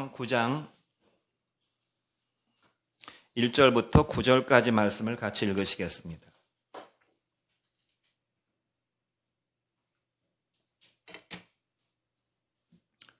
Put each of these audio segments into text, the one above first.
9장 1절부터 9절까지 말씀을 같이 읽으시겠습니다.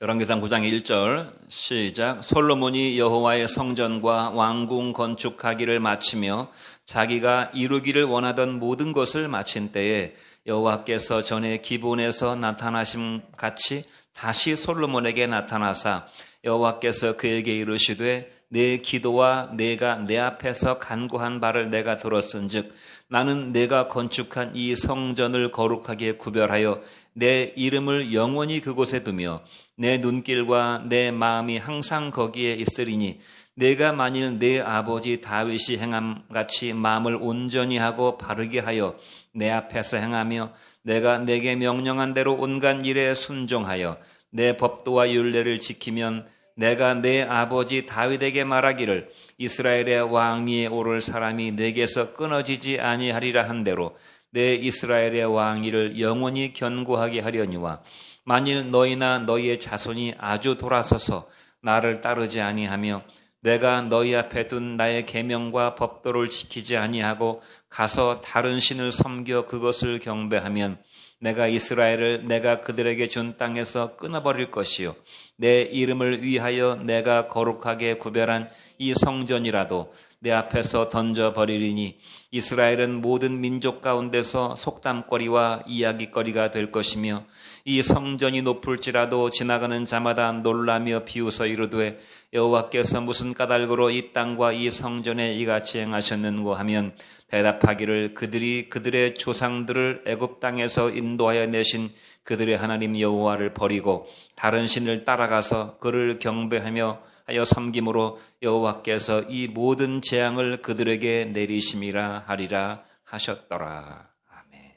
열왕기상 9장 1절 시작. 솔로몬이 여호와의 성전과 왕궁 건축하기를 마치며 자기가 이루기를 원하던 모든 것을 마친 때에 여호와께서 전에 기본에서 나타나심 같이 다시 솔로몬에게 나타나사 여호와께서 그에게 이르시되 내 기도와 내가 내 앞에서 간구한 바를 내가 들었은즉 나는 내가 건축한 이 성전을 거룩하게 구별하여 내 이름을 영원히 그곳에 두며 내 눈길과 내 마음이 항상 거기에 있으리니 내가 만일 내 아버지 다윗이 행함같이 마음을 온전히 하고 바르게 하여 내 앞에서 행하며 내가 내게 명령한 대로 온갖 일에 순종하여 내 법도와 율례를 지키면 내가 내 아버지 다윗에게 말하기를 이스라엘의 왕위에 오를 사람이 내게서 끊어지지 아니하리라 한 대로 내 이스라엘의 왕위를 영원히 견고하게 하려니와 만일 너희나 너희의 자손이 아주 돌아서서 나를 따르지 아니하며 내가 너희 앞에 둔 나의 계명과 법도를 지키지 아니하고 가서 다른 신을 섬겨 그것을 경배하면 내가 이스라엘을 내가 그들에게 준 땅에서 끊어버릴 것이요 내 이름을 위하여 내가 거룩하게 구별한 이 성전이라도 내 앞에서 던져버리리니 이스라엘은 모든 민족 가운데서 속담거리와 이야기거리가 될 것이며 이 성전이 높을지라도 지나가는 자마다 놀라며 비웃어 이르되 여호와께서 무슨 까닭으로 이 땅과 이 성전에 이같이 행하셨는고 하면 대답하기를 그들이 그들의 조상들을 애굽 땅에서 인도하여 내신 그들의 하나님 여호와를 버리고 다른 신을 따라가서 그를 경배하며 하여 섬김으로 여호와께서 이 모든 재앙을 그들에게 내리심이라 하리라 하셨더라. 아멘.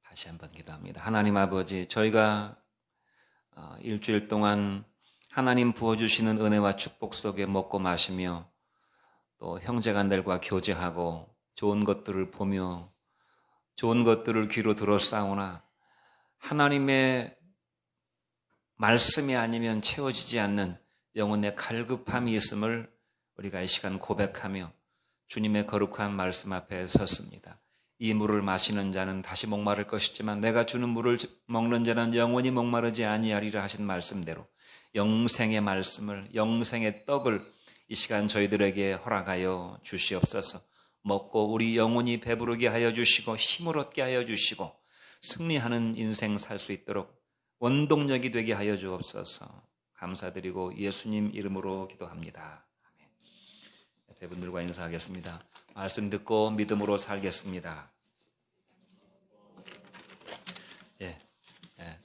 다시 한번 기도합니다. 하나님 아버지, 저희가 일주일 동안 하나님 부어주시는 은혜와 축복 속에 먹고 마시며 또 형제간들과 교제하고 좋은 것들을 보며 좋은 것들을 귀로 들었사오나 하나님의 말씀이 아니면 채워지지 않는 영혼의 갈급함이 있음을 우리가 이 시간 고백하며 주님의 거룩한 말씀 앞에 섰습니다. 이 물을 마시는 자는 다시 목마를 것이지만 내가 주는 물을 먹는 자는 영원히 목마르지 아니하리라 하신 말씀대로 영생의 말씀을, 영생의 떡을 이 시간 저희들에게 허락하여 주시옵소서. 먹고 우리 영혼이 배부르게 하여 주시고 힘을 얻게 하여 주시고 승리하는 인생 살 수 있도록 원동력이 되게 하여 주옵소서. 감사드리고 예수님 이름으로 기도합니다. 아멘. 옆에 분들과 인사하겠습니다. 말씀 듣고 믿음으로 살겠습니다.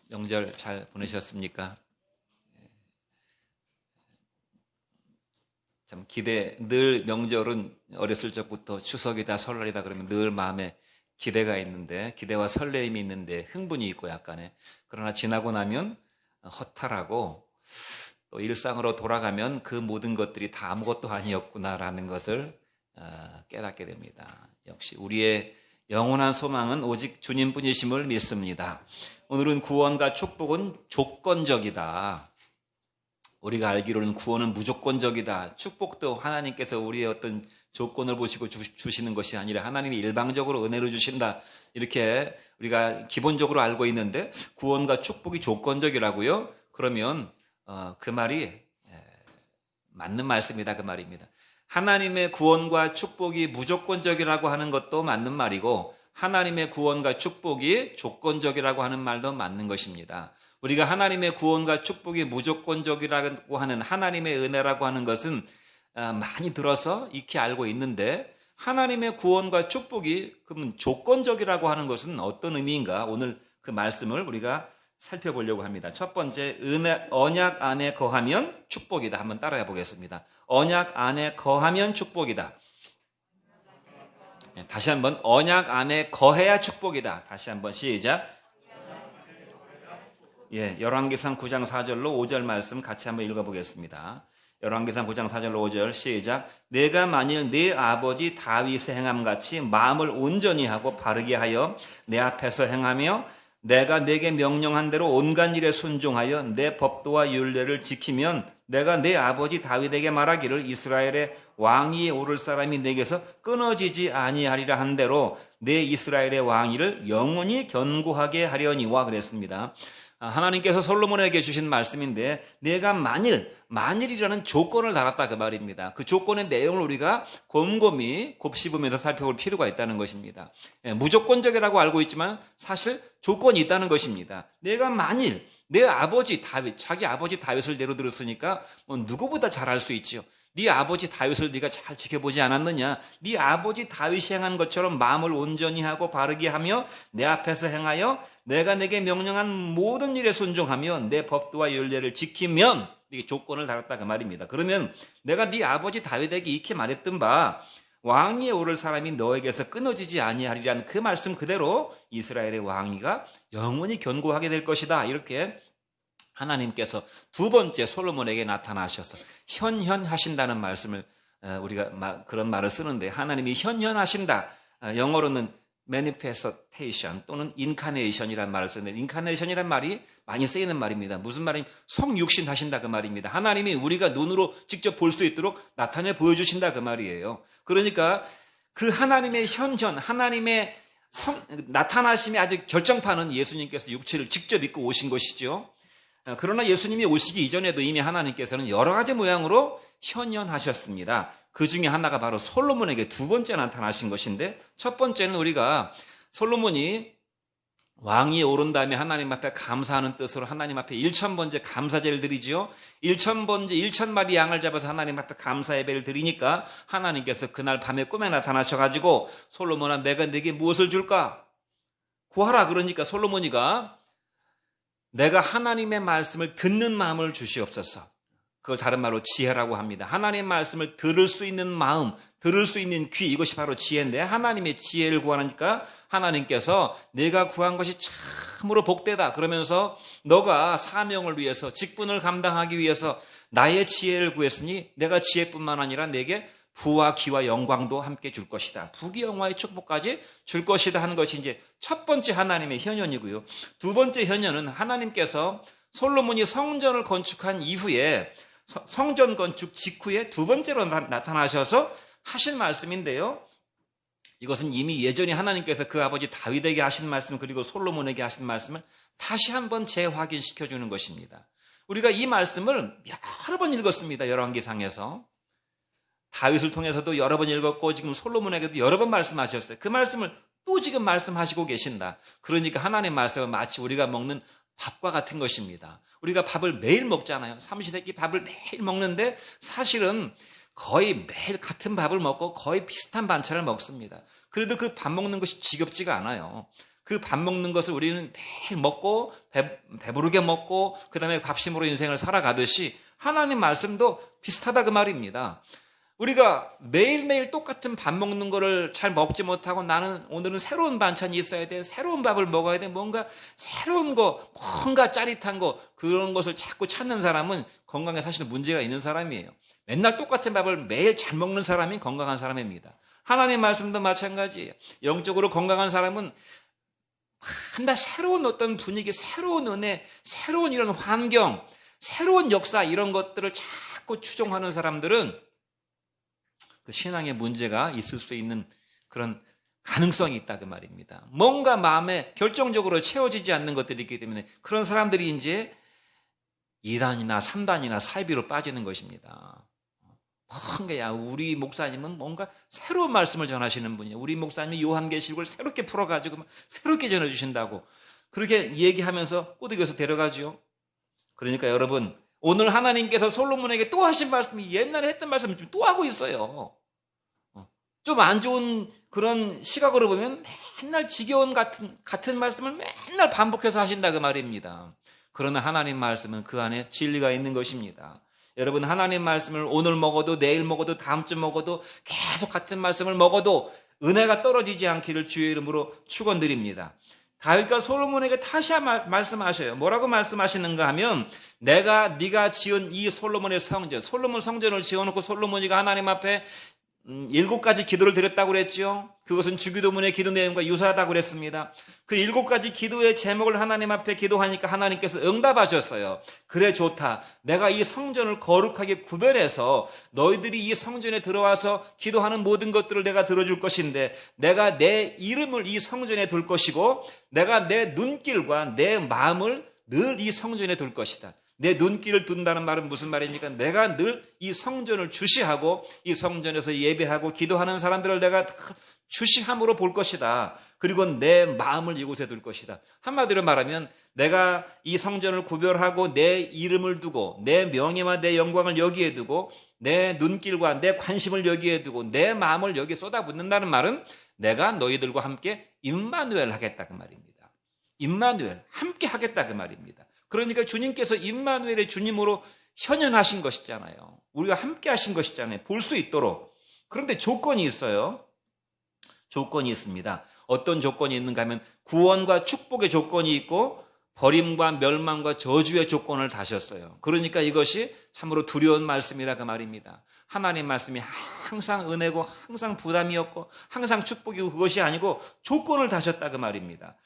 명절 잘 보내셨습니까? 참 늘 명절은 어렸을 적부터 추석이다 설날이다 그러면 늘 마음에 기대가 있는데 기대와 설레임이 있는데 흥분이 있고 약간의 그러나 지나고 나면 허탈하고 또 일상으로 돌아가면 그 모든 것들이 다 아무것도 아니었구나라는 것을 깨닫게 됩니다. 역시 우리의 영원한 소망은 오직 주님뿐이심을 믿습니다. 오늘은 구원과 축복은 조건적이다. 우리가 알기로는 구원은 무조건적이다. 축복도 하나님께서 우리의 어떤 조건을 보시고 주시는 것이 아니라 하나님이 일방적으로 은혜로 주신다. 이렇게 우리가 기본적으로 알고 있는데 구원과 축복이 조건적이라고요? 그러면 그 말이 맞는 말씀이다 그 말입니다. 하나님의 구원과 축복이 무조건적이라고 하는 것도 맞는 말이고 하나님의 구원과 축복이 조건적이라고 하는 말도 맞는 것입니다. 우리가 하나님의 구원과 축복이 무조건적이라고 하는 하나님의 은혜라고 하는 것은 많이 들어서 익히 알고 있는데 하나님의 구원과 축복이 그러면 조건적이라고 하는 것은 어떤 의미인가? 오늘 그 말씀을 우리가 살펴보려고 합니다. 첫 번째, 언약 안에 거하면 축복이다. 한번 따라해 보겠습니다. 언약 안에 거하면 축복이다. 다시 한번 언약 안에 거해야 축복이다. 다시 한번 시작. 열왕기상 9장 4절로 5절 말씀 같이 한번 읽어보겠습니다. 열왕기상 9장 4절로 5절 시작. 내가 만일 네 아버지 다윗의 행함같이 마음을 온전히 하고 바르게 하여 내 앞에서 행하며 내가 내게 명령한 대로 온갖 일에 순종하여 내 법도와 율례를 지키면 내가 내 아버지 다윗에게 말하기를 이스라엘의 왕위에 오를 사람이 내게서 끊어지지 아니하리라 한 대로 내 이스라엘의 왕위를 영원히 견고하게 하려니와 그랬습니다. 하나님께서 솔로몬에게 주신 말씀인데 내가 만일이라는 조건을 달았다 그 말입니다. 그 조건의 내용을 우리가 곰곰이 곱씹으면서 살펴볼 필요가 있다는 것입니다. 무조건적이라고 알고 있지만 사실 조건이 있다는 것입니다. 내가 만일 내 아버지 다윗, 자기 아버지 다윗을 예로 들었으니까 누구보다 잘 알 수 있지요. 네 아버지 다윗을 네가 잘 지켜보지 않았느냐? 네 아버지 다윗이 행한 것처럼 마음을 온전히 하고 바르게 하며 내 앞에서 행하여 내가 내게 명령한 모든 일에 순종하며 내 법도와 율례를 지키면 이게 조건을 달았다 그 말입니다. 그러면 내가 네 아버지 다윗에게 이렇게 말했던 바 왕위에 오를 사람이 너에게서 끊어지지 아니하리라는 그 말씀 그대로 이스라엘의 왕위가 영원히 견고하게 될 것이다. 이렇게 하나님께서 두 번째 솔로몬에게 나타나셔서 현현하신다는 말씀을 우리가 그런 말을 쓰는데 하나님이 현현하신다. 영어로는 manifestation 또는 incarnation이라는 말을 쓰는데 incarnation이라는 말이 많이 쓰이는 말입니다. 무슨 말이냐면 성육신하신다 그 말입니다. 하나님이 우리가 눈으로 직접 볼 수 있도록 나타내 보여주신다 그 말이에요. 그러니까 그 하나님의 하나님의 나타나심의 아주 결정판은 예수님께서 육체를 직접 입고 오신 것이죠. 그러나 예수님이 오시기 이전에도 이미 하나님께서는 여러 가지 모양으로 현현하셨습니다. 그 중에 하나가 바로 솔로몬에게 두 번째 나타나신 것인데 첫 번째는 우리가 솔로몬이 왕위에 오른 다음에 하나님 앞에 감사하는 뜻으로 하나님 앞에 1000번째 감사제를 드리지요. 1000마리 양을 잡아서 하나님 앞에 감사 예배를 드리니까 하나님께서 그날 밤에 꿈에 나타나셔가지고 솔로몬아 내가 네게 무엇을 줄까? 구하라. 그러니까 솔로몬이가 내가 하나님의 말씀을 듣는 마음을 주시옵소서. 그걸 다른 말로 지혜라고 합니다. 하나님의 말씀을 들을 수 있는 마음, 들을 수 있는 귀, 이것이 바로 지혜인데 하나님의 지혜를 구하니까 하나님께서 내가 구한 것이 참으로 복되다. 그러면서 너가 사명을 위해서 직분을 감당하기 위해서 나의 지혜를 구했으니 내가 지혜뿐만 아니라 내게 부와 기와 영광도 함께 줄 것이다. 부귀영화의 축복까지 줄 것이다 하는 것이 이제 첫 번째 하나님의 현현이고요. 두 번째 현현은 하나님께서 솔로몬이 성전을 건축한 이후에 성전 건축 직후에 두 번째로 나타나셔서 하신 말씀인데요. 이것은 이미 예전에 하나님께서 그 아버지 다윗에게 하신 말씀 그리고 솔로몬에게 하신 말씀을 다시 한번 재확인시켜 주는 것입니다. 우리가 이 말씀을 여러 번 읽었습니다. 열왕기상에서. 다윗을 통해서도 여러 번 읽었고 지금 솔로몬에게도 여러 번 말씀하셨어요. 그 말씀을 또 지금 말씀하시고 계신다. 그러니까 하나님의 말씀은 마치 우리가 먹는 밥과 같은 것입니다. 우리가 밥을 매일 먹잖아요. 삼시세끼 밥을 매일 먹는데 사실은 거의 매일 같은 밥을 먹고 거의 비슷한 반찬을 먹습니다. 그래도 그 밥 먹는 것이 지겹지가 않아요. 그 밥 먹는 것을 우리는 매일 먹고 배부르게 먹고 그 다음에 밥심으로 인생을 살아가듯이 하나님 말씀도 비슷하다 그 말입니다. 우리가 매일매일 똑같은 밥 먹는 거를 잘 먹지 못하고 나는 오늘은 새로운 반찬이 있어야 돼. 새로운 밥을 먹어야 돼. 뭔가 새로운 거, 뭔가 짜릿한 거 그런 것을 자꾸 찾는 사람은 건강에 사실 문제가 있는 사람이에요. 맨날 똑같은 밥을 매일 잘 먹는 사람이 건강한 사람입니다. 하나님 말씀도 마찬가지예요. 영적으로 건강한 사람은 한달 새로운 어떤 분위기, 새로운 은혜, 새로운 이런 환경, 새로운 역사 이런 것들을 자꾸 추종하는 사람들은 그 신앙에 문제가 있을 수 있는 그런 가능성이 있다 그 말입니다. 뭔가 마음에 결정적으로 채워지지 않는 것들이 있기 때문에 그런 사람들이 이제 2단이나 3단이나 사이비로 빠지는 것입니다. 뭔가 우리 목사님은 뭔가 새로운 말씀을 전하시는 분이에요. 우리 목사님이 요한계시록을 새롭게 풀어가지고 새롭게 전해주신다고 그렇게 얘기하면서 꼬드겨서 데려가죠. 그러니까 여러분 오늘 하나님께서 솔로몬에게 또 하신 말씀이 옛날에 했던 말씀을 지금 또 하고 있어요. 좀 안 좋은 그런 시각으로 보면 맨날 지겨운 같은 말씀을 맨날 반복해서 하신다 그 말입니다. 그러나 하나님 말씀은 그 안에 진리가 있는 것입니다. 여러분 하나님 말씀을 오늘 먹어도 내일 먹어도 다음 주 먹어도 계속 같은 말씀을 먹어도 은혜가 떨어지지 않기를 주의 이름으로 축원드립니다. 다윗과 솔로몬에게 다시 말씀하셔요. 뭐라고 말씀하시는가 하면 네가 지은 이 솔로몬의 성전, 솔로몬 성전을 지어놓고 솔로몬이가 하나님 앞에 7가지 기도를 드렸다고 그랬죠. 그것은 주기도문의 기도 내용과 유사하다고 그랬습니다. 그 7가지 기도의 제목을 하나님 앞에 기도하니까 하나님께서 응답하셨어요. 그래 좋다. 내가 이 성전을 거룩하게 구별해서 너희들이 이 성전에 들어와서 기도하는 모든 것들을 내가 들어줄 것인데 내가 내 이름을 이 성전에 둘 것이고 내가 내 눈길과 내 마음을 늘 이 성전에 둘 것이다. 내 눈길을 둔다는 말은 무슨 말입니까? 내가 늘 이 성전을 주시하고 이 성전에서 예배하고 기도하는 사람들을 내가 주시함으로 볼 것이다. 그리고 내 마음을 이곳에 둘 것이다. 한마디로 말하면 내가 이 성전을 구별하고 내 이름을 두고 내 명예와 내 영광을 여기에 두고 내 눈길과 내 관심을 여기에 두고 내 마음을 여기에 쏟아붓는다는 말은 내가 너희들과 함께 임마누엘 하겠다 그 말입니다. 임마누엘 함께 하겠다 그 말입니다. 그러니까 주님께서 임마누엘의 주님으로 현현하신 것이잖아요. 우리가 함께 하신 것이잖아요. 볼 수 있도록. 그런데 조건이 있어요. 조건이 있습니다. 어떤 조건이 있는가 하면 구원과 축복의 조건이 있고 버림과 멸망과 저주의 조건을 다셨어요. 그러니까 이것이 참으로 두려운 말씀이다 그 말입니다. 하나님 말씀이 항상 은혜고 항상 부담이 없고 항상 축복이고 그것이 아니고 조건을 다셨다 그 말입니다.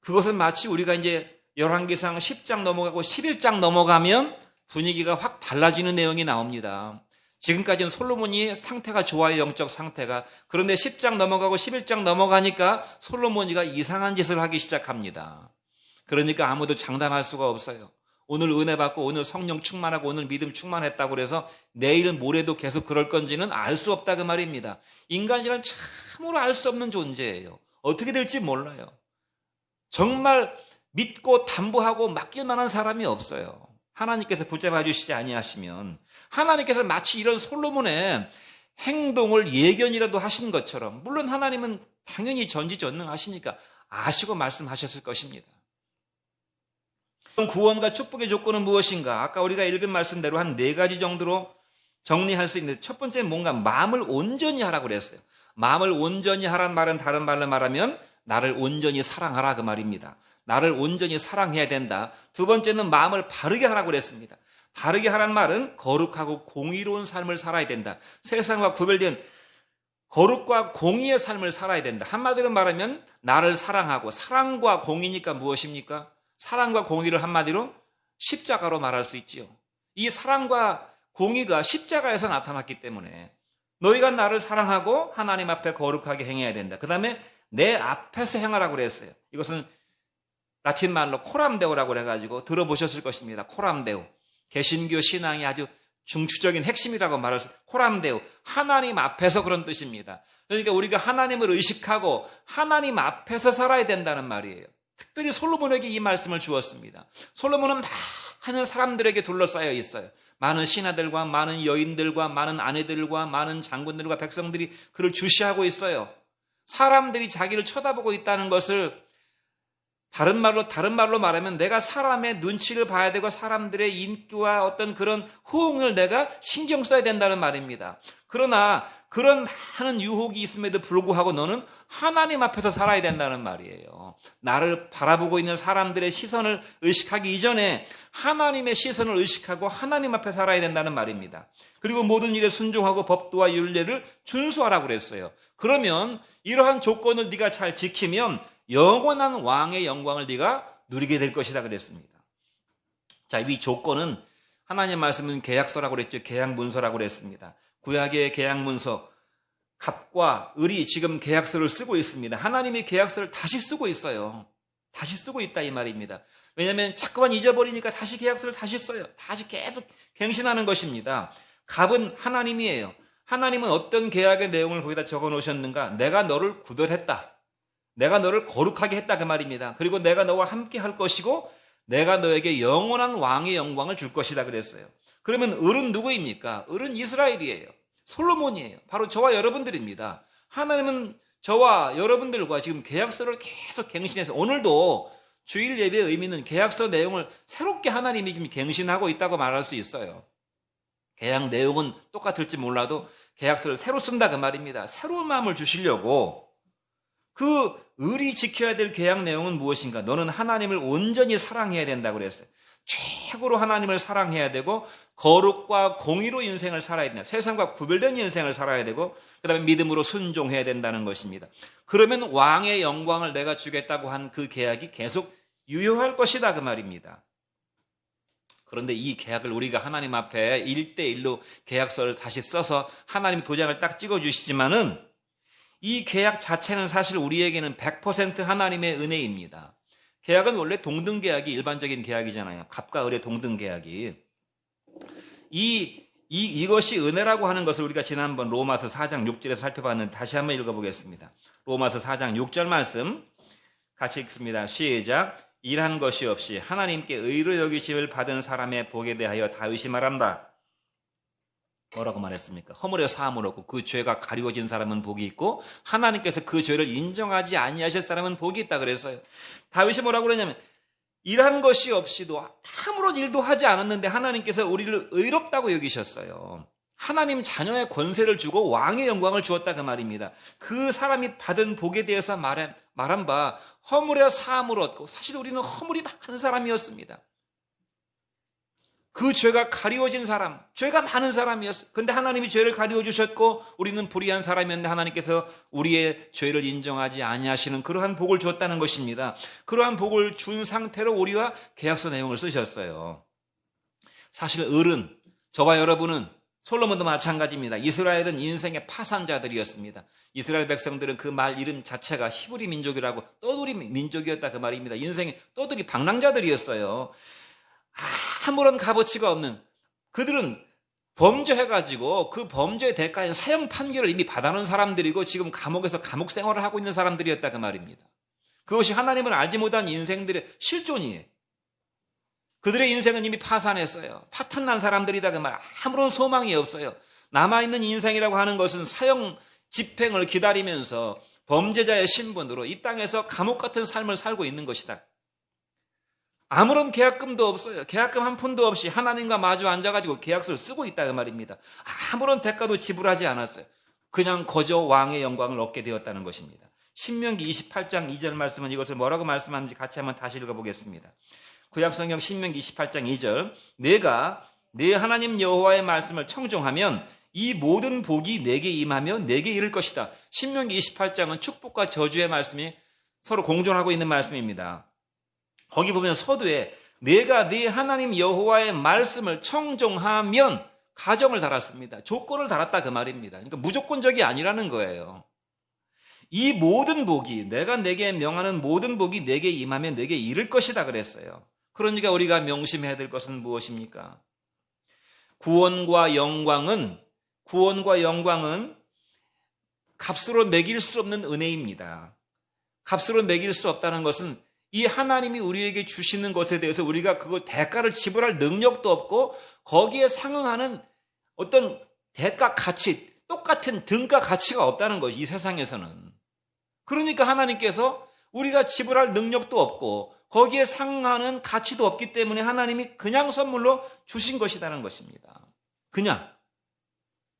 그것은 마치 우리가 이제 열왕기상 10장 넘어가고 11장 넘어가면 분위기가 확 달라지는 내용이 나옵니다. 지금까지는 솔로몬이 상태가 좋아요, 영적 상태가. 그런데 10장 넘어가고 11장 넘어가니까 솔로몬이가 이상한 짓을 하기 시작합니다. 그러니까 아무도 장담할 수가 없어요. 오늘 은혜 받고 오늘 성령 충만하고 오늘 믿음 충만했다고 그래서 내일 모레도 계속 그럴 건지는 알 수 없다 그 말입니다. 인간이란 참으로 알 수 없는 존재예요. 어떻게 될지 몰라요. 정말 믿고 담보하고 맡길 만한 사람이 없어요. 하나님께서 붙잡아 주시지 아니하시면 하나님께서 마치 이런 솔로몬의 행동을 예견이라도 하신 것처럼 물론 하나님은 당연히 전지전능하시니까 아시고 말씀하셨을 것입니다. 구원과 축복의 조건은 무엇인가? 아까 우리가 읽은 말씀대로 한 4가지 정도로 정리할 수 있는데 첫 번째는 뭔가 마음을 온전히 하라고 그랬어요. 마음을 온전히 하란 말은 다른 말로 말하면 나를 온전히 사랑하라 그 말입니다. 나를 온전히 사랑해야 된다. 두 번째는 마음을 바르게 하라고 그랬습니다. 바르게 하란 말은 거룩하고 공의로운 삶을 살아야 된다. 세상과 구별된 거룩과 공의의 삶을 살아야 된다. 한마디로 말하면 나를 사랑하고 사랑과 공의니까 무엇입니까? 사랑과 공의를 한마디로 십자가로 말할 수 있지요. 이 사랑과 공의가 십자가에서 나타났기 때문에 너희가 나를 사랑하고 하나님 앞에 거룩하게 행해야 된다. 그 다음에 내 앞에서 행하라고 그랬어요. 이것은 라틴 말로 코람데오라고 해가지고 들어보셨을 것입니다. 코람데오. 개신교 신앙이 아주 중추적인 핵심이라고 말할 수 있어요. 코람데오. 하나님 앞에서 그런 뜻입니다. 그러니까 우리가 하나님을 의식하고 하나님 앞에서 살아야 된다는 말이에요. 특별히 솔로몬에게 이 말씀을 주었습니다. 솔로몬은 많은 사람들에게 둘러싸여 있어요. 많은 신하들과 많은 여인들과 많은 아내들과 많은 장군들과 백성들이 그를 주시하고 있어요. 사람들이 자기를 쳐다보고 있다는 것을 다른 말로 말하면 내가 사람의 눈치를 봐야 되고 사람들의 인기와 어떤 그런 호응을 내가 신경 써야 된다는 말입니다. 그러나 그런 많은 유혹이 있음에도 불구하고 너는 하나님 앞에서 살아야 된다는 말이에요. 나를 바라보고 있는 사람들의 시선을 의식하기 이전에 하나님의 시선을 의식하고 하나님 앞에 살아야 된다는 말입니다. 그리고 모든 일에 순종하고 법도와 율례를 준수하라고 그랬어요. 그러면 이러한 조건을 네가 잘 지키면 영원한 왕의 영광을 네가 누리게 될 것이다 그랬습니다. 자, 이 조건은 하나님 말씀은 계약서라고 그랬죠. 계약문서라고 그랬습니다. 구약의 계약문서, 갑과 을이 지금 계약서를 쓰고 있습니다. 하나님이 계약서를 다시 쓰고 있어요. 다시 쓰고 있다 이 말입니다. 왜냐하면 자꾸만 잊어버리니까 다시 계약서를 다시 써요. 다시 계속 갱신하는 것입니다. 갑은 하나님이에요. 하나님은 어떤 계약의 내용을 거기다 적어 놓으셨는가? 내가 너를 구별했다. 내가 너를 거룩하게 했다 그 말입니다. 그리고 내가 너와 함께 할 것이고 내가 너에게 영원한 왕의 영광을 줄 것이다 그랬어요. 그러면 을은 누구입니까? 을은 이스라엘이에요. 솔로몬이에요. 바로 저와 여러분들입니다. 하나님은 저와 여러분들과 지금 계약서를 계속 갱신해서 오늘도 주일 예배의 의미는 계약서 내용을 새롭게 하나님이 지금 갱신하고 있다고 말할 수 있어요. 계약 내용은 똑같을지 몰라도 계약서를 새로 쓴다 그 말입니다. 새로운 마음을 주시려고 그 을이 지켜야 될 계약 내용은 무엇인가? 너는 하나님을 온전히 사랑해야 된다고 그랬어요. 최고로 하나님을 사랑해야 되고 거룩과 공의로 인생을 살아야 된다. 세상과 구별된 인생을 살아야 되고 그다음에 믿음으로 순종해야 된다는 것입니다. 그러면 왕의 영광을 내가 주겠다고 한 그 계약이 계속 유효할 것이다 그 말입니다. 그런데 이 계약을 우리가 하나님 앞에 1대1로 계약서를 다시 써서 하나님이 도장을 딱 찍어주시지만은 이 계약 자체는 사실 우리에게는 100% 하나님의 은혜입니다. 계약은 원래 동등계약이 일반적인 계약이잖아요. 갑과 을의 동등계약이. 이것이 은혜라고 하는 것을 우리가 지난번 로마서 4장 6절에서 살펴봤는데 다시 한번 읽어보겠습니다. 로마서 4장 6절 말씀 같이 읽습니다. 시작. 일한 것이 없이 하나님께 의로 여기심을 받은 사람의 복에 대하여 다윗이 말한다. 뭐라고 말했습니까? 허물의 사함을 얻고 그 죄가 가리워진 사람은 복이 있고 하나님께서 그 죄를 인정하지 아니하실 사람은 복이 있다 그랬어요. 다윗이 뭐라고 그러냐면 일한 것이 없이도 아무런 일도 하지 않았는데 하나님께서 우리를 의롭다고 여기셨어요. 하나님 자녀의 권세를 주고 왕의 영광을 주었다 그 말입니다. 그 사람이 받은 복에 대해서 말한 바 허물의 사함을 얻고 사실 우리는 허물이 많은 사람이었습니다. 그 죄가 가리워진 사람, 죄가 많은 사람이었어요. 그런데 하나님이 죄를 가리워 주셨고 우리는 불의한 사람이었는데 하나님께서 우리의 죄를 인정하지 아니하시는 그러한 복을 주었다는 것입니다. 그러한 복을 준 상태로 우리와 계약서 내용을 쓰셨어요. 사실 을은 저와 여러분은 솔로몬도 마찬가지입니다. 이스라엘은 인생의 파산자들이었습니다. 이스라엘 백성들은 그 말 이름 자체가 히브리 민족이라고 떠돌이 민족이었다 그 말입니다. 인생의 떠돌이 방랑자들이었어요. 아무런 값어치가 없는 그들은 범죄해가지고 그 범죄의 대가인 사형 판결을 이미 받아놓은 사람들이고 지금 감옥에서 감옥 생활을 하고 있는 사람들이었다 그 말입니다. 그것이 하나님을 알지 못한 인생들의 실존이에요. 그들의 인생은 이미 파산했어요. 파탄난 사람들이다 그 말. 아무런 소망이 없어요. 남아있는 인생이라고 하는 것은 사형 집행을 기다리면서 범죄자의 신분으로 이 땅에서 감옥 같은 삶을 살고 있는 것이다. 아무런 계약금도 없어요. 계약금 한 푼도 없이 하나님과 마주 앉아가지고 계약서를 쓰고 있다 그 말입니다. 아무런 대가도 지불하지 않았어요. 그냥 거저 왕의 영광을 얻게 되었다는 것입니다. 신명기 28장 2절 말씀은 이것을 뭐라고 말씀하는지 같이 한번 다시 읽어보겠습니다. 구약성경 신명기 28장 2절 내가 내 하나님 여호와의 말씀을 청종하면 이 모든 복이 내게 임하며 내게 이를 것이다. 신명기 28장은 축복과 저주의 말씀이 서로 공존하고 있는 말씀입니다. 거기 보면 서두에 내가 네 하나님 여호와의 말씀을 청종하면 가정을 달았습니다. 조건을 달았다 그 말입니다. 그러니까 무조건적이 아니라는 거예요. 이 모든 복이 내가 내게 명하는 모든 복이 내게 임하면 내게 이를 것이다 그랬어요. 그러니까 우리가 명심해야 될 것은 무엇입니까? 구원과 영광은 값으로 매길 수 없는 은혜입니다. 값으로 매길 수 없다는 것은 이 하나님이 우리에게 주시는 것에 대해서 우리가 그걸 대가를 지불할 능력도 없고 거기에 상응하는 어떤 대가 가치, 똑같은 등가 가치가 없다는 것이 이 세상에서는. 그러니까 하나님께서 우리가 지불할 능력도 없고 거기에 상응하는 가치도 없기 때문에 하나님이 그냥 선물로 주신 것이라는 것입니다. 그냥.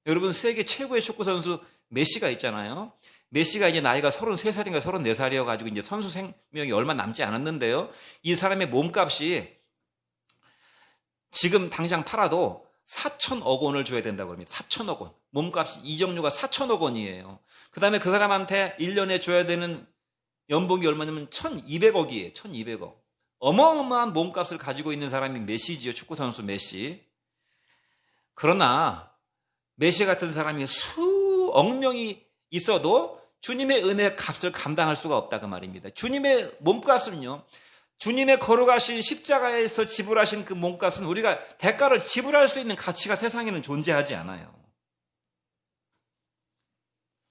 여러분 세계 최고의 축구선수 메시가 있잖아요. 메시가 이제 나이가 33살인가 34살이어가지고 이제 선수 생명이 얼마 남지 않았는데요. 이 사람의 몸값이 지금 당장 팔아도 4천억 원을 줘야 된다고 합니다. 4천억 원. 몸값이 이적료가 4천억 원이에요. 그 다음에 그 사람한테 1년에 줘야 되는 연봉이 얼마냐면 1200억이에요. 1200억. 어마어마한 몸값을 가지고 있는 사람이 메시지요. 축구선수 메시. 그러나 메시 같은 사람이 수억 명이 있어도 주님의 은혜의 값을 감당할 수가 없다 그 말입니다. 주님의 몸값은요. 주님의 걸어가신 십자가에서 지불하신 그 몸값은 우리가 대가를 지불할 수 있는 가치가 세상에는 존재하지 않아요.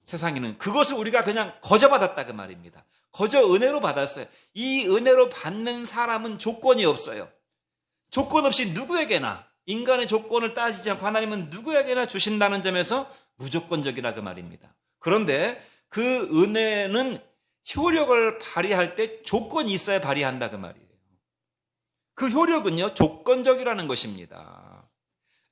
세상에는 그것을 우리가 그냥 거저 받았다 그 말입니다. 거저 은혜로 받았어요. 이 은혜로 받는 사람은 조건이 없어요. 조건 없이 누구에게나 인간의 조건을 따지지 않고 하나님은 누구에게나 주신다는 점에서 무조건적이라 그 말입니다. 그런데 그 은혜는 효력을 발휘할 때 조건이 있어야 발휘한다 그 말이에요. 그 효력은요 조건적이라는 것입니다.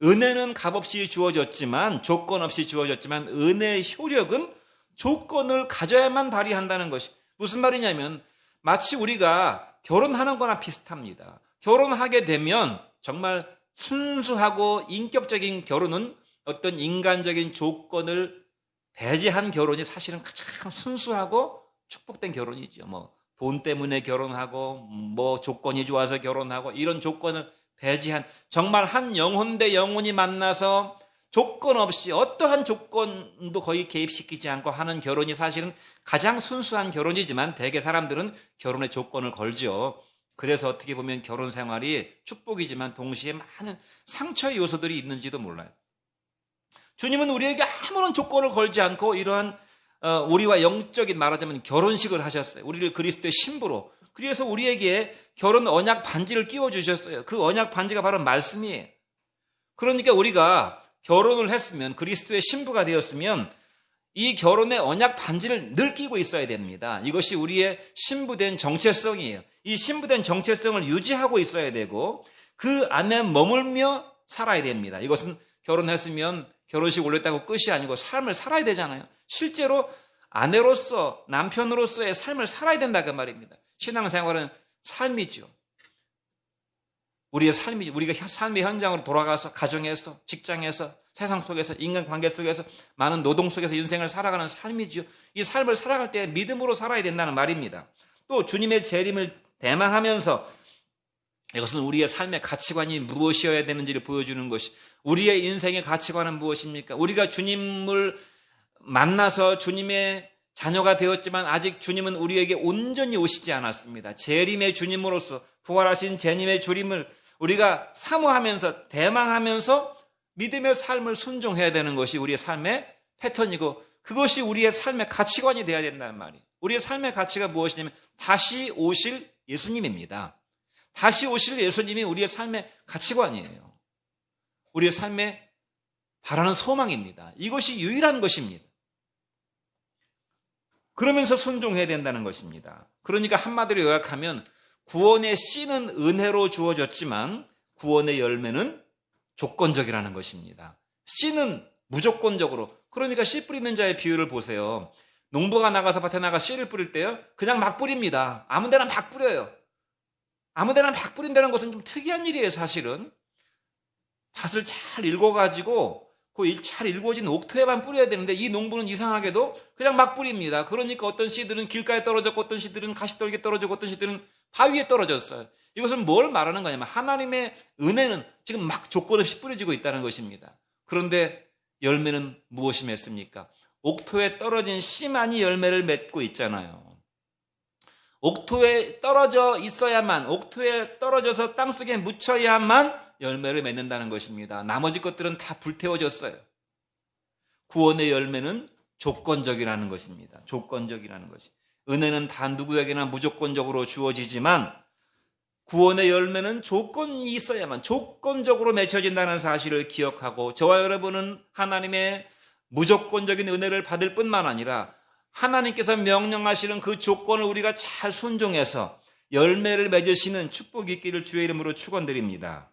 은혜는 값없이 주어졌지만 조건 없이 주어졌지만 은혜의 효력은 조건을 가져야만 발휘한다는 것이 무슨 말이냐면 마치 우리가 결혼하는 거나 비슷합니다. 결혼하게 되면 정말 순수하고 인격적인 결혼은 어떤 인간적인 조건을 배제한 결혼이 사실은 가장 순수하고 축복된 결혼이죠. 돈 때문에 결혼하고 조건이 좋아서 결혼하고 이런 조건을 배제한 정말 한 영혼 대 영혼이 만나서 조건 없이 어떠한 조건도 거의 개입시키지 않고 하는 결혼이 사실은 가장 순수한 결혼이지만 대개 사람들은 결혼의 조건을 걸죠. 그래서 어떻게 보면 결혼 생활이 축복이지만 동시에 많은 상처의 요소들이 있는지도 몰라요. 주님은 우리에게 아무런 조건을 걸지 않고 이러한 우리와 영적인 말하자면 결혼식을 하셨어요. 우리를 그리스도의 신부로. 그래서 우리에게 결혼 언약 반지를 끼워주셨어요. 그 언약 반지가 바로 말씀이에요. 그러니까 우리가 결혼을 했으면 그리스도의 신부가 되었으면 이 결혼의 언약 반지를 늘 끼고 있어야 됩니다. 이것이 우리의 신부된 정체성이에요. 이 신부된 정체성을 유지하고 있어야 되고 그 안에 머물며 살아야 됩니다. 이것은 결혼했으면 결혼식 올렸다고 끝이 아니고 삶을 살아야 되잖아요. 실제로 아내로서 남편으로서의 삶을 살아야 된다 그 말입니다. 신앙생활은 삶이죠. 우리의 삶이죠. 우리가 삶의 현장으로 돌아가서 가정에서 직장에서 세상 속에서 인간관계 속에서 많은 노동 속에서 인생을 살아가는 삶이죠. 이 삶을 살아갈 때 믿음으로 살아야 된다는 말입니다. 또 주님의 재림을 대망하면서 이것은 우리의 삶의 가치관이 무엇이어야 되는지를 보여주는 것이 우리의 인생의 가치관은 무엇입니까? 우리가 주님을 만나서 주님의 자녀가 되었지만 아직 주님은 우리에게 온전히 오시지 않았습니다. 재림의 주님으로서 부활하신 재림의 주님을 우리가 사모하면서 대망하면서 믿음의 삶을 순종해야 되는 것이 우리의 삶의 패턴이고 그것이 우리의 삶의 가치관이 되어야 된다는 말이에요. 우리의 삶의 가치가 무엇이냐면 다시 오실 예수님입니다. 다시 오실 예수님이 우리의 삶의 가치관이에요. 우리의 삶의 바라는 소망입니다. 이것이 유일한 것입니다. 그러면서 순종해야 된다는 것입니다. 그러니까 한마디로 요약하면 구원의 씨는 은혜로 주어졌지만 구원의 열매는 조건적이라는 것입니다. 씨는 무조건적으로. 그러니까 씨 뿌리는 자의 비유를 보세요. 농부가 나가서 밭에 나가 씨를 뿌릴 때요. 그냥 막 뿌립니다. 아무 데나 막 뿌려요. 아무 데나 막 뿌린다는 것은 좀 특이한 일이에요, 사실은. 밭을 잘 읽어가지고 그 잘 일궈진 옥토에만 뿌려야 되는데 이 농부는 이상하게도 그냥 막 뿌립니다. 그러니까 어떤 씨들은 길가에 떨어졌고 어떤 씨들은 가시떨기에 떨어졌고 어떤 씨들은 바위에 떨어졌어요. 이것은 뭘 말하는 거냐면 하나님의 은혜는 지금 막 조건 없이 뿌려지고 있다는 것입니다. 그런데 열매는 무엇이 맺습니까? 옥토에 떨어진 씨만이 열매를 맺고 있잖아요. 옥토에 떨어져 있어야만, 옥토에 떨어져서 땅속에 묻혀야만 열매를 맺는다는 것입니다. 나머지 것들은 다 불태워졌어요. 구원의 열매는 조건적이라는 것입니다. 조건적이라는 것이. 은혜는 다 누구에게나 무조건적으로 주어지지만 구원의 열매는 조건이 있어야만 조건적으로 맺혀진다는 사실을 기억하고 저와 여러분은 하나님의 무조건적인 은혜를 받을 뿐만 아니라 하나님께서 명령하시는 그 조건을 우리가 잘 순종해서 열매를 맺으시는 축복이 있기를 주의 이름으로 축원드립니다.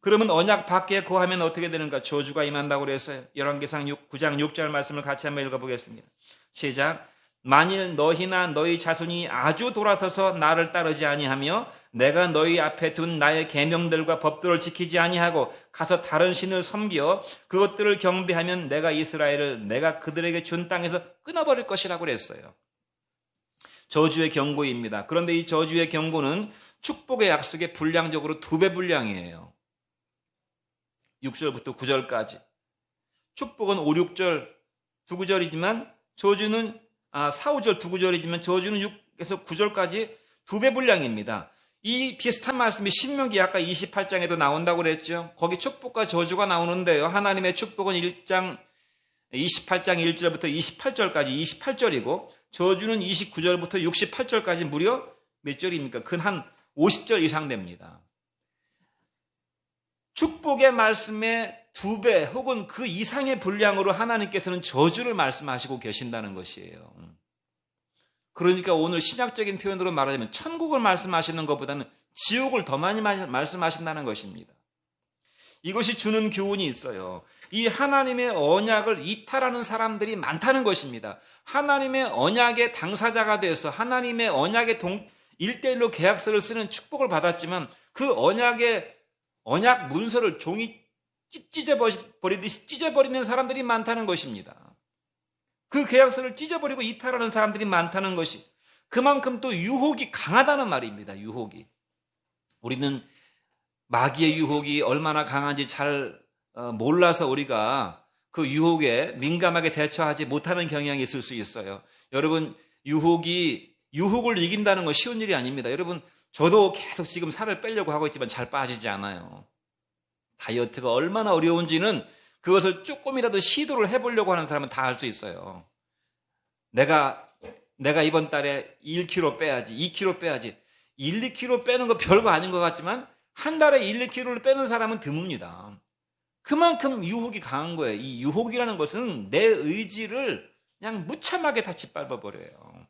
그러면 언약 밖에 거하면 어떻게 되는가? 저주가 임한다고 그랬어요. 열왕기상 9장 6절 말씀을 같이 한번 읽어보겠습니다. 시작. 만일 너희나 너희 자손이 아주 돌아서서 나를 따르지 아니하며 내가 너희 앞에 둔 나의 계명들과 법도를 지키지 아니하고 가서 다른 신을 섬겨 그것들을 경배하면 내가 이스라엘을 내가 그들에게 준 땅에서 끊어버릴 것이라고 그랬어요. 저주의 경고입니다. 그런데 이 저주의 경고는 축복의 약속의 분량적으로 2배 분량이에요. 6절부터 9절까지. 축복은 5, 6절, 2, 9절이지만 저주는 4, 5절, 2, 9절이지만 저주는 6에서 9절까지 2배 분량입니다. 이 비슷한 말씀이 신명기 아까 28장에도 나온다고 그랬죠. 거기 축복과 저주가 나오는데요. 하나님의 축복은 1장 28장 1절부터 28절까지 28절이고 저주는 29절부터 68절까지 무려 몇 절입니까? 근 한 50절 이상 됩니다. 축복의 말씀의 2배 혹은 그 이상의 분량으로 하나님께서는 저주를 말씀하시고 계신다는 것이에요. 그러니까 오늘 신약적인 표현으로 말하자면 천국을 말씀하시는 것보다는 지옥을 더 많이 말씀하신다는 것입니다. 이것이 주는 교훈이 있어요. 이 하나님의 언약을 이탈하는 사람들이 많다는 것입니다. 하나님의 언약의 당사자가 돼서 하나님의 언약의 1:1로 계약서를 쓰는 축복을 받았지만 그 언약 문서를 종이 찢어버리듯이 찢어버리는 사람들이 많다는 것입니다. 그 계약서를 찢어버리고 이탈하는 사람들이 많다는 것이 그만큼 또 유혹이 강하다는 말입니다. 유혹이. 우리는 마귀의 유혹이 얼마나 강한지 잘 몰라서 우리가 그 유혹에 민감하게 대처하지 못하는 경향이 있을 수 있어요. 여러분, 유혹을 이긴다는 건 쉬운 일이 아닙니다. 여러분, 저도 계속 지금 살을 빼려고 하고 있지만 잘 빠지지 않아요. 다이어트가 얼마나 어려운지는 그것을 조금이라도 시도를 해보려고 하는 사람은 다 알 수 있어요. 내가 이번 달에 1kg 빼야지, 2kg 빼야지. 1, 2kg 빼는 거 별거 아닌 것 같지만 한 달에 1, 2kg를 빼는 사람은 드뭅니다. 그만큼 유혹이 강한 거예요. 이 유혹이라는 것은 내 의지를 그냥 무참하게 다 짓밟아버려요.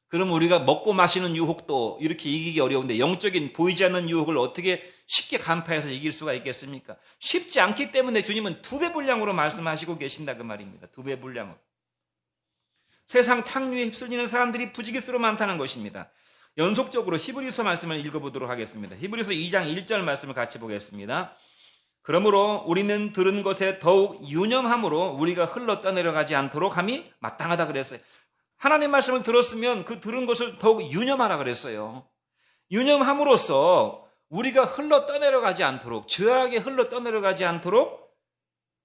그럼 우리가 먹고 마시는 유혹도 이렇게 이기기 어려운데 영적인 보이지 않는 유혹을 어떻게 쉽게 간파해서 이길 수가 있겠습니까? 쉽지 않기 때문에 주님은 2배 분량으로 말씀하시고 계신다 그 말입니다. 2배 분량으로. 세상 탕류에 휩쓸리는 사람들이 부지기수로 많다는 것입니다. 연속적으로 히브리서 말씀을 읽어보도록 하겠습니다. 히브리서 2장 1절 말씀을 같이 보겠습니다. 그러므로 우리는 들은 것에 더욱 유념함으로 우리가 흘러 떠내려가지 않도록 함이 마땅하다 그랬어요. 하나님 말씀을 들었으면 그 들은 것을 더욱 유념하라 그랬어요. 유념함으로써 우리가 흘러 떠내려가지 않도록, 죄악에 흘러 떠내려가지 않도록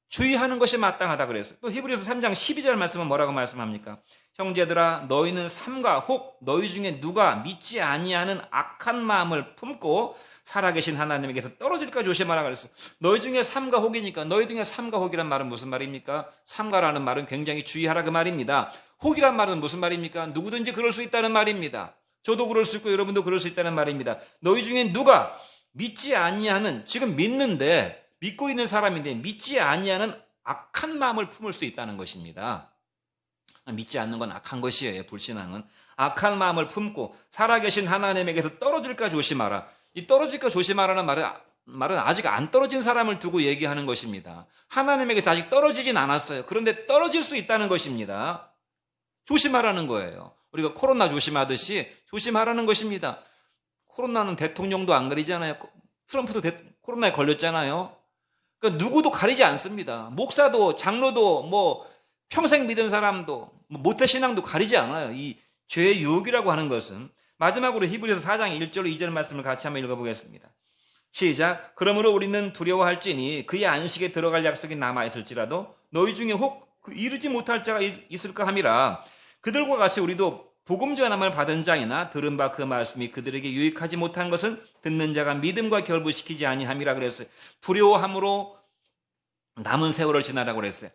주의하는 것이 마땅하다 그랬어요. 또 히브리서 3장 12절 말씀은 뭐라고 말씀합니까? 형제들아, 너희는 삼가 혹 너희 중에 누가 믿지 아니하는 악한 마음을 품고 살아계신 하나님에게서 떨어질까 조심하라 그랬어요. 너희 중에 삼가 혹이니까, 너희 중에 삼가 혹이란 말은 무슨 말입니까? 삼가라는 말은 굉장히 주의하라 그 말입니다. 혹이란 말은 무슨 말입니까? 누구든지 그럴 수 있다는 말입니다. 저도 그럴 수 있고 여러분도 그럴 수 있다는 말입니다. 너희 중에 누가 믿지 아니하는, 지금 믿는데 믿고 있는 사람인데 믿지 아니하는 악한 마음을 품을 수 있다는 것입니다. 믿지 않는 건 악한 것이에요. 불신앙은. 악한 마음을 품고 살아계신 하나님에게서 떨어질까 조심하라. 이 떨어질까 조심하라는 말은 아직 안 떨어진 사람을 두고 얘기하는 것입니다. 하나님에게서 아직 떨어지진 않았어요. 그런데 떨어질 수 있다는 것입니다. 조심하라는 거예요. 우리가 코로나 조심하듯이 조심하라는 것입니다. 코로나는 대통령도 안 가리잖아요. 트럼프도 코로나에 걸렸잖아요. 그러니까 누구도 가리지 않습니다. 목사도, 장로도, 평생 믿은 사람도, 모태신앙도 가리지 않아요. 이 죄의 유혹이라고 하는 것은. 마지막으로 히브리서 4장 1절 2절 말씀을 같이 한번 읽어보겠습니다. 시작. 그러므로 우리는 두려워할지니 그의 안식에 들어갈 약속이 남아있을지라도 너희 중에 혹 이르지 못할 자가 있을까 함이라. 그들과 같이 우리도 복음 전함을 받은 자이나 들은 바 그 말씀이 그들에게 유익하지 못한 것은 듣는 자가 믿음과 결부시키지 아니함이라 그랬어요. 두려워함으로 남은 세월을 지나라고 그랬어요.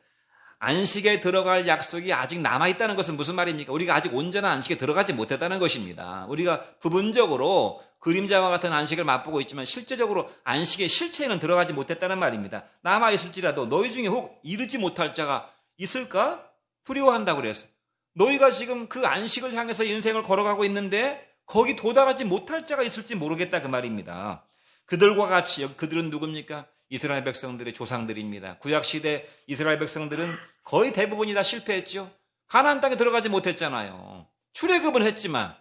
안식에 들어갈 약속이 아직 남아있다는 것은 무슨 말입니까? 우리가 아직 온전한 안식에 들어가지 못했다는 것입니다. 우리가 부분적으로 그림자와 같은 안식을 맛보고 있지만 실제적으로 안식의 실체에는 들어가지 못했다는 말입니다. 남아있을지라도 너희 중에 혹 이르지 못할 자가 있을까? 두려워한다고 그랬어요. 너희가 지금 그 안식을 향해서 인생을 걸어가고 있는데 거기 도달하지 못할 자가 있을지 모르겠다 그 말입니다. 그들과 같이, 그들은 누굽니까? 이스라엘 백성들의 조상들입니다. 구약시대 이스라엘 백성들은 거의 대부분이 다 실패했죠. 가나안 땅에 들어가지 못했잖아요. 출애굽은 했지만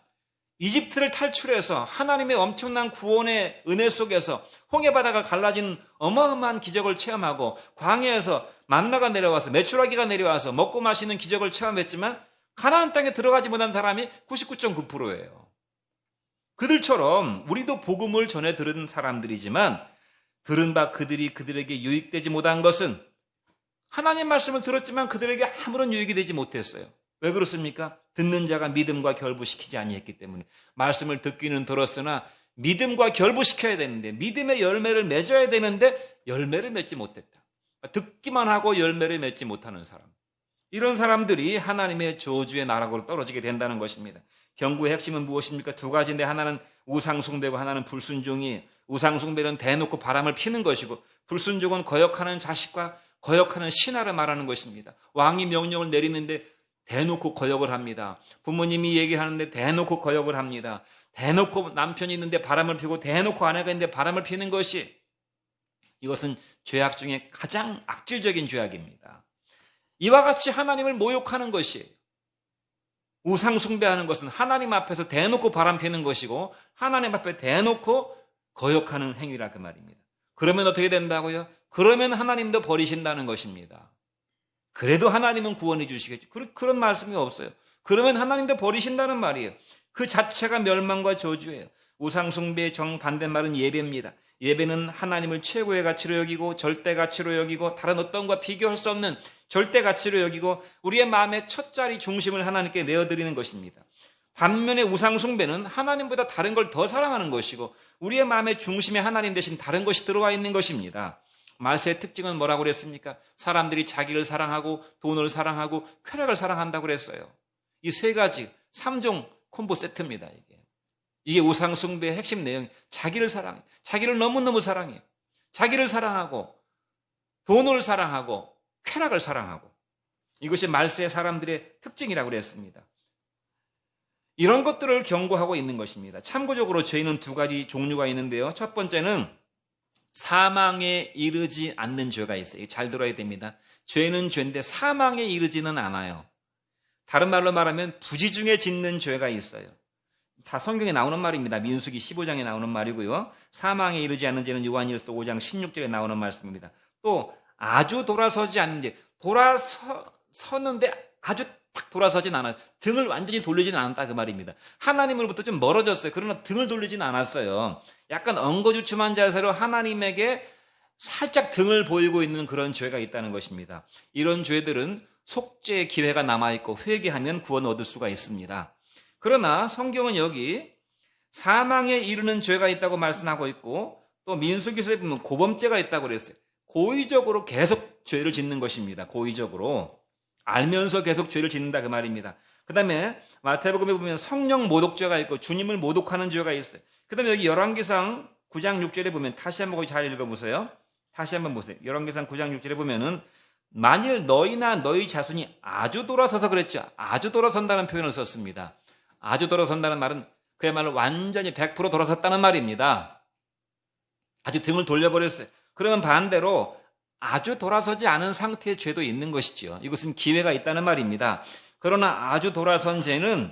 이집트를 탈출해서 하나님의 엄청난 구원의 은혜 속에서 홍해바다가 갈라진 어마어마한 기적을 체험하고 광야에서 만나가 내려와서 메추라기가 내려와서 먹고 마시는 기적을 체험했지만 가나안 땅에 들어가지 못한 사람이 99.9%예요. 그들처럼 우리도 복음을 전해 들은 사람들이지만 들은 바 그들에게 유익되지 못한 것은 하나님 말씀을 들었지만 그들에게 아무런 유익이 되지 못했어요. 왜 그렇습니까? 듣는 자가 믿음과 결부시키지 아니했기 때문에. 말씀을 듣기는 들었으나 믿음과 결부시켜야 되는데, 믿음의 열매를 맺어야 되는데 열매를 맺지 못했다. 듣기만 하고 열매를 맺지 못하는 사람, 이런 사람들이 하나님의 저주의 나락으로 떨어지게 된다는 것입니다. 경고의 핵심은 무엇입니까? 2가지인데 하나는 우상숭배고 하나는 불순종이. 우상숭배는 대놓고 바람을 피는 것이고 불순종은 거역하는 자식과 거역하는 신하를 말하는 것입니다. 왕이 명령을 내리는데 대놓고 거역을 합니다. 부모님이 얘기하는데 대놓고 거역을 합니다. 대놓고 남편이 있는데 바람을 피고 대놓고 아내가 있는데 바람을 피는 것이, 이것은 죄악 중에 가장 악질적인 죄악입니다. 이와 같이 하나님을 모욕하는 것이, 우상 숭배하는 것은 하나님 앞에서 대놓고 바람 피는 것이고 하나님 앞에 대놓고 거역하는 행위라 그 말입니다. 그러면 어떻게 된다고요? 그러면 하나님도 버리신다는 것입니다. 그래도 하나님은 구원해 주시겠죠. 그런 말씀이 없어요. 그러면 하나님도 버리신다는 말이에요. 그 자체가 멸망과 저주예요. 우상숭배의 정반대말은 예배입니다. 예배는 하나님을 최고의 가치로 여기고 절대 가치로 여기고 다른 어떤 것과 비교할 수 없는 절대 가치로 여기고 우리의 마음의 첫 자리 중심을 하나님께 내어드리는 것입니다. 반면에 우상숭배는 하나님보다 다른 걸 더 사랑하는 것이고 우리의 마음의 중심에 하나님 대신 다른 것이 들어와 있는 것입니다. 말세의 특징은 뭐라고 그랬습니까? 사람들이 자기를 사랑하고 돈을 사랑하고 쾌락을 사랑한다고 그랬어요. 이 세 가지 3종 콤보 세트입니다. 이게 우상숭배의 핵심 내용이 자기를 사랑해. 자기를 너무너무 사랑해. 자기를 사랑하고 돈을 사랑하고 쾌락을 사랑하고 이것이 말세의 사람들의 특징이라고 그랬습니다. 이런 것들을 경고하고 있는 것입니다. 참고적으로 죄는 두 가지 종류가 있는데요. 첫 번째는 사망에 이르지 않는 죄가 있어요. 잘 들어야 됩니다. 죄는 죄인데 사망에 이르지는 않아요. 다른 말로 말하면 부지 중에 짓는 죄가 있어요. 다 성경에 나오는 말입니다. 민수기 15장에 나오는 말이고요. 사망에 이르지 않는 죄는 요한일서 5장 16절에 나오는 말씀입니다. 또 아주 돌아서지 않는 죄. 돌아섰는데 아주 딱 돌아서진 않아요. 등을 완전히 돌리지는 않았다 그 말입니다. 하나님으로부터 좀 멀어졌어요. 그러나 등을 돌리지는 않았어요. 약간 엉거주춤한 자세로 하나님에게 살짝 등을 보이고 있는 그런 죄가 있다는 것입니다. 이런 죄들은 속죄의 기회가 남아있고 회개하면 구원 얻을 수가 있습니다. 그러나 성경은 여기 사망에 이르는 죄가 있다고 말씀하고 있고 또 민수기서에 보면 고범죄가 있다고 그랬어요. 고의적으로 계속 죄를 짓는 것입니다. 고의적으로 알면서 계속 죄를 짓는다 그 말입니다. 그 다음에 마태복음에 보면 성령 모독죄가 있고 주님을 모독하는 죄가 있어요. 그 다음에 여기 열왕기상 9장 6절에 보면 다시 한번 거기 잘 읽어보세요. 다시 한번 보세요. 열왕기상 9장 6절에 보면은 만일 너희나 너희 자손이 아주 돌아서서 그랬죠. 아주 돌아선다는 표현을 썼습니다. 아주 돌아선다는 말은 그야말로 완전히 100% 돌아섰다는 말입니다. 아주 등을 돌려버렸어요. 그러면 반대로 아주 돌아서지 않은 상태의 죄도 있는 것이죠. 이것은 기회가 있다는 말입니다. 그러나 아주 돌아선 죄는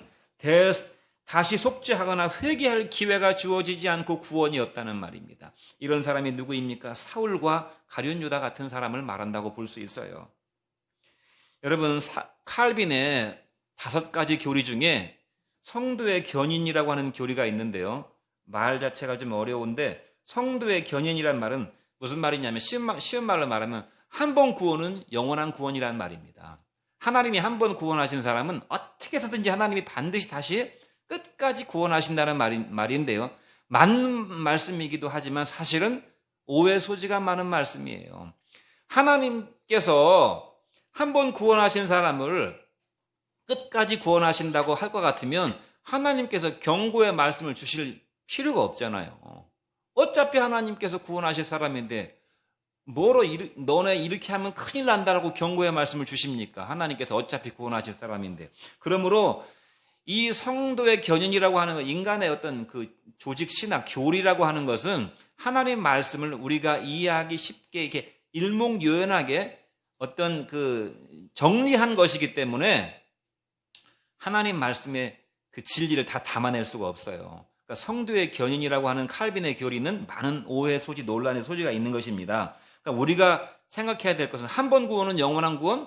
다시 속죄하거나 회개할 기회가 주어지지 않고 구원이 없다는 말입니다. 이런 사람이 누구입니까? 사울과 가룟 유다 같은 사람을 말한다고 볼 수 있어요. 여러분, 칼빈의 5가지 교리 중에 성도의 견인이라고 하는 교리가 있는데요. 말 자체가 좀 어려운데 성도의 견인이란 말은 무슨 말이냐면 쉬운 말로 말하면 한 번 구원은 영원한 구원이라는 말입니다. 하나님이 한 번 구원하신 사람은 어떻게 해서든지 하나님이 반드시 다시 끝까지 구원하신다는 말인데요. 맞는 말씀이기도 하지만 사실은 오해 소지가 많은 말씀이에요. 하나님께서 한 번 구원하신 사람을 끝까지 구원하신다고 할 것 같으면 하나님께서 경고의 말씀을 주실 필요가 없잖아요. 어차피 하나님께서 구원하실 사람인데 뭐로 너네 이렇게 하면 큰일 난다라고 경고의 말씀을 주십니까? 하나님께서 어차피 구원하실 사람인데. 그러므로 이 성도의 견인이라고 하는 것, 인간의 어떤 그 조직 신학, 교리라고 하는 것은 하나님 말씀을 우리가 이해하기 쉽게 이렇게 일목요연하게 어떤 그 정리한 것이기 때문에 하나님 말씀의 그 진리를 다 담아낼 수가 없어요. 그러니까 성도의 견인이라고 하는 칼빈의 교리는 많은 오해 소지, 논란의 소지가 있는 것입니다. 그러니까 우리가 생각해야 될 것은 한 번 구원은 영원한 구원?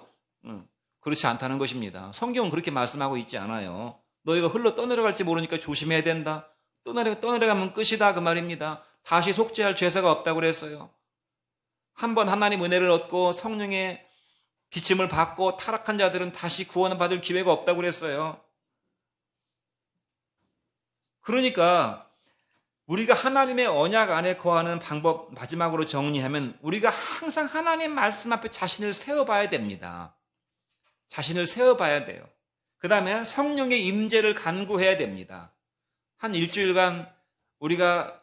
그렇지 않다는 것입니다. 성경은 그렇게 말씀하고 있지 않아요. 너희가 흘러 떠내려갈지 모르니까 조심해야 된다. 떠내려가면 끝이다 그 말입니다. 다시 속죄할 죄사가 없다고 그랬어요. 한 번 하나님 은혜를 얻고 성령의 비침을 받고 타락한 자들은 다시 구원을 받을 기회가 없다고 그랬어요. 그러니까 우리가 하나님의 언약 안에 거하는 방법 마지막으로 정리하면 우리가 항상 하나님 말씀 앞에 자신을 세워봐야 됩니다. 자신을 세워봐야 돼요. 그 다음에 성령의 임재를 간구해야 됩니다. 한 일주일간 우리가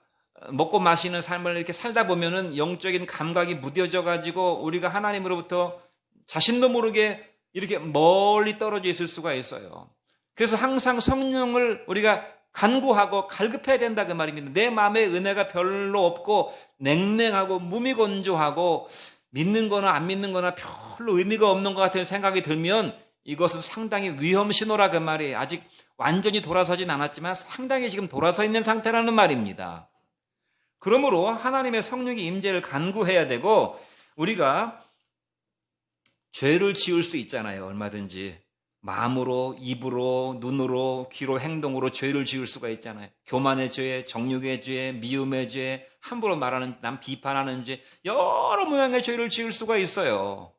먹고 마시는 삶을 이렇게 살다 보면은 영적인 감각이 무뎌져 가지고 우리가 하나님으로부터 자신도 모르게 이렇게 멀리 떨어져 있을 수가 있어요. 그래서 항상 성령을 우리가 간구하고 갈급해야 된다 그 말입니다. 내 마음에 은혜가 별로 없고 냉랭하고 무미건조하고 믿는 거나 안 믿는 거나 별로 의미가 없는 것 같은 생각이 들면 이것은 상당히 위험 신호라 그 말이에요. 아직 완전히 돌아서진 않았지만 상당히 지금 돌아서 있는 상태라는 말입니다. 그러므로 하나님의 성령의 임재를 간구해야 되고, 우리가 죄를 지을 수 있잖아요. 얼마든지 마음으로, 입으로, 눈으로, 귀로, 행동으로 죄를 지을 수가 있잖아요. 교만의 죄, 정욕의 죄, 미움의 죄, 함부로 말하는, 남 비판하는 죄, 여러 모양의 죄를 지을 수가 있어요.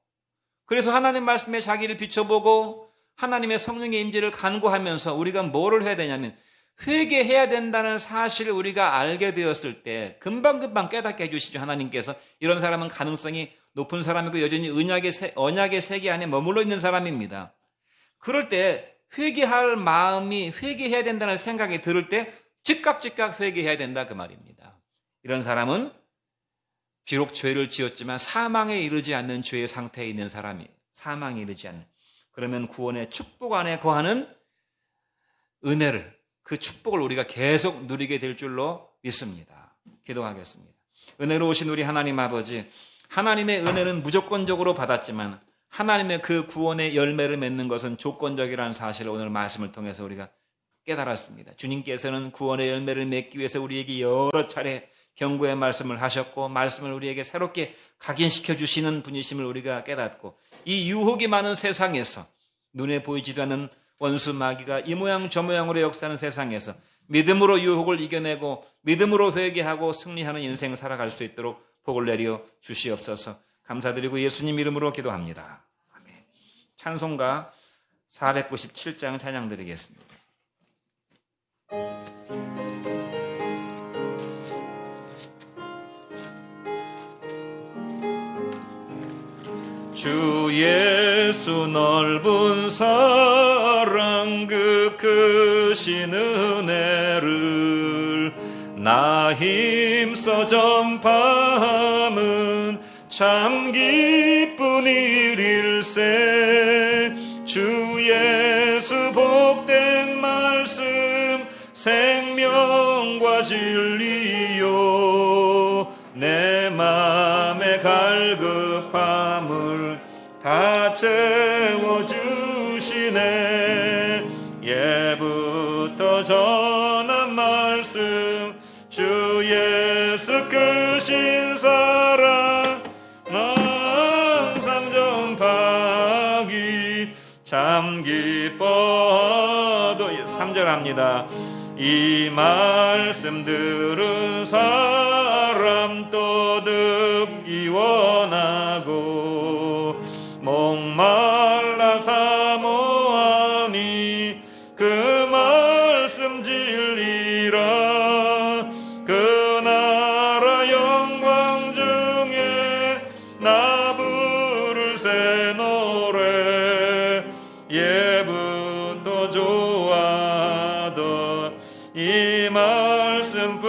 그래서 하나님 말씀에 자기를 비춰보고 하나님의 성령의 임재를 간구하면서 우리가 뭐를 해야 되냐면, 회개해야 된다는 사실을 우리가 알게 되었을 때 금방금방 깨닫게 해주시죠. 하나님께서 이런 사람은 가능성이 높은 사람이고 여전히 언약의 세계 안에 머물러 있는 사람입니다. 그럴 때 회개할 마음이, 회개해야 된다는 생각이 들을 때 즉각 회개해야 된다, 그 말입니다. 이런 사람은 비록 죄를 지었지만 사망에 이르지 않는 죄의 상태에 있는 사람이, 사망에 이르지 않는, 그러면 구원의 축복 안에 거하는 은혜를, 그 축복을 우리가 계속 누리게 될 줄로 믿습니다. 기도하겠습니다. 은혜로우신 우리 하나님 아버지, 하나님의 은혜는 무조건적으로 받았지만 하나님의 그 구원의 열매를 맺는 것은 조건적이라는 사실을 오늘 말씀을 통해서 우리가 깨달았습니다. 주님께서는 구원의 열매를 맺기 위해서 우리에게 여러 차례 경고의 말씀을 하셨고, 말씀을 우리에게 새롭게 각인시켜 주시는 분이심을 우리가 깨닫고, 이 유혹이 많은 세상에서, 눈에 보이지도 않는 원수 마귀가 이 모양 저 모양으로 역사하는 세상에서 믿음으로 유혹을 이겨내고 믿음으로 회개하고 승리하는 인생 살아갈 수 있도록 복을 내려 주시옵소서. 감사드리고 예수님 이름으로 기도합니다. 아멘. 찬송가 497장 찬양 드리겠습니다. 주 예수 넓은 사랑 그 크신 은혜를 나 힘써 전파함은 참 기쁜 일일세. 주 예수 복된 말씀 생명과 진리요 내 맘의 갈급함을 다 채워주시네. 예부터 전한 말씀 주 예수 크신 사랑 항상 전파하기 참 기뻐도 3절 합니다. 이 말씀 들은 사람 또 듣기 원하고 목말라 사모하니 그 말씀 진리라. 그 나라 영광 중에 나 부를 새 노래 예부터 좋아하던 이 말씀뿐일세.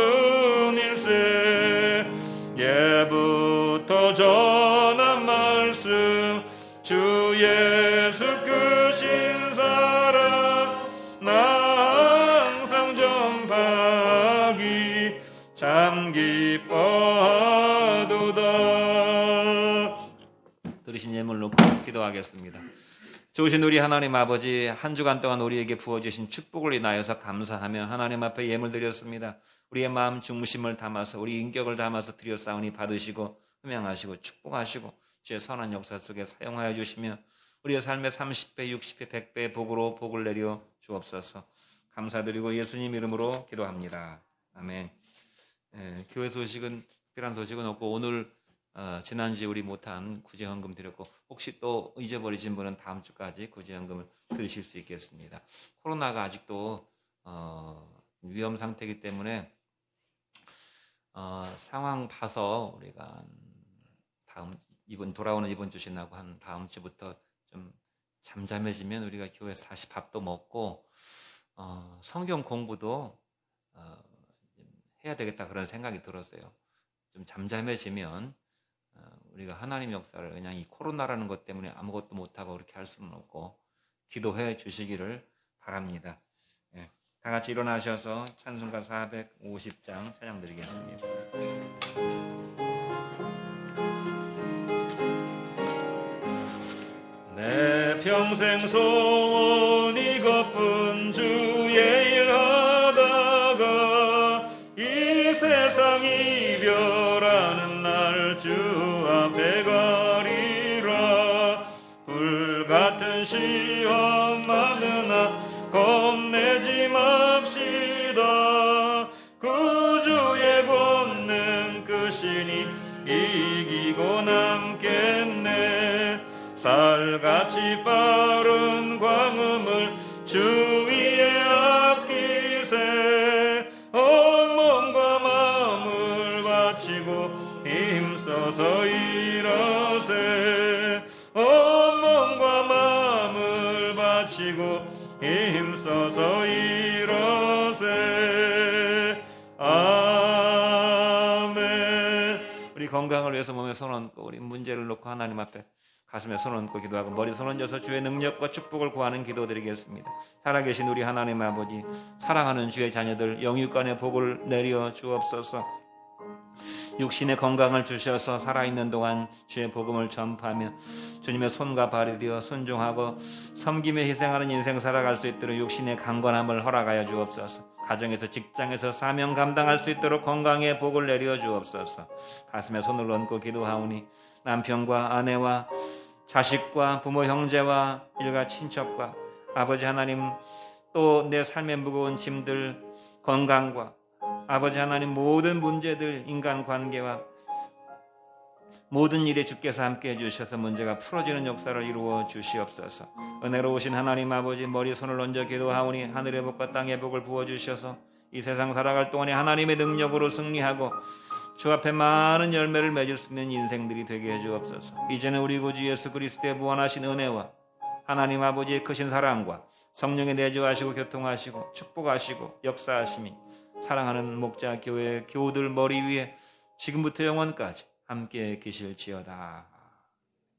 예부터 전한 말씀 주 예수 크신 사랑 나 항상 전파하기 참 기뻐하도다. 들으신 예물 놓고 기도하겠습니다. 좋으신 우리 하나님 아버지, 한 주간 동안 우리에게 부어주신 축복을 인하여서 감사하며 하나님 앞에 예물 드렸습니다. 우리의 마음 중심을 담아서 우리 인격을 담아서 드렸사오니 받으시고 흠양하시고 축복하시고 주의 선한 역사 속에 사용하여 주시며 우리의 삶의 30배, 60배, 100배의 복으로 복을 내려 주옵소서. 감사드리고 예수님 이름으로 기도합니다. 아멘. 교회 소식은, 특별한 소식은 없고 오늘 지난주에 우리 못한 구제헌금 드렸고, 혹시 또 잊어버리신 분은 다음 주까지 구제헌금을 드리실 수 있겠습니다. 코로나가 아직도 위험 상태이기 때문에 상황 봐서 우리가 돌아오는 이번 주 지나고 한 다음 주부터 좀 잠잠해지면 우리가 교회에서 다시 밥도 먹고 성경 공부도 해야 되겠다 그런 생각이 들었어요. 좀 잠잠해지면 우리가 하나님 역사를 그냥 이 코로나라는 것 때문에 아무것도 못하고 그렇게 할 수는 없고 기도해 주시기를 바랍니다. 예, 다 같이 일어나셔서 찬송가 450장 찬양 드리겠습니다. 내 평생 소원 이것뿐 주의 일 하다가 이 세상이 앞에 가리라. 불같은 시험 많으나 겁내지 맙시다. 구주의 권능 크시니 이기고 남겠네. 살같이 빠른 광음을 주위에 아끼세. 온 몸과 마음을 바치고 힘써서 일하세. 온 몸과 마음을 바치고 힘써서 일하세. 아멘. 우리 건강을 위해서 몸에 손 얹고 우리 문제를 놓고 하나님 앞에 가슴에 손 얹고 기도하고 머리 손 얹어서 주의 능력과 축복을 구하는 기도 드리겠습니다. 살아계신 우리 하나님 아버지, 사랑하는 주의 자녀들 영육간의 복을 내려 주옵소서. 육신의 건강을 주셔서 살아있는 동안 주의 복음을 전파하며 주님의 손과 발이 되어 순종하고 섬김에 희생하는 인생 살아갈 수 있도록 육신의 강건함을 허락하여 주옵소서. 가정에서 직장에서 사명 감당할 수 있도록 건강의 복을 내려 주옵소서. 가슴에 손을 얹고 기도하오니 남편과 아내와 자식과 부모 형제와 일가 친척과 아버지 하나님, 또 내 삶의 무거운 짐들, 건강과 아버지 하나님 모든 문제들, 인간관계와 모든 일에 주께서 함께해 주셔서 문제가 풀어지는 역사를 이루어 주시옵소서. 은혜로우신 하나님 아버지, 머리 손을 얹어 기도하오니 하늘의 복과 땅의 복을 부어주셔서 이 세상 살아갈 동안에 하나님의 능력으로 승리하고 주 앞에 많은 열매를 맺을 수 있는 인생들이 되게 해주옵소서. 이제는 우리 구주 예수 그리스도의 무한하신 은혜와 하나님 아버지의 크신 사랑과 성령의 내주하시고 교통하시고 축복하시고 역사하심이 사랑하는 목자 교회 교우들 머리 위에 지금부터 영원까지 함께 계실지어다.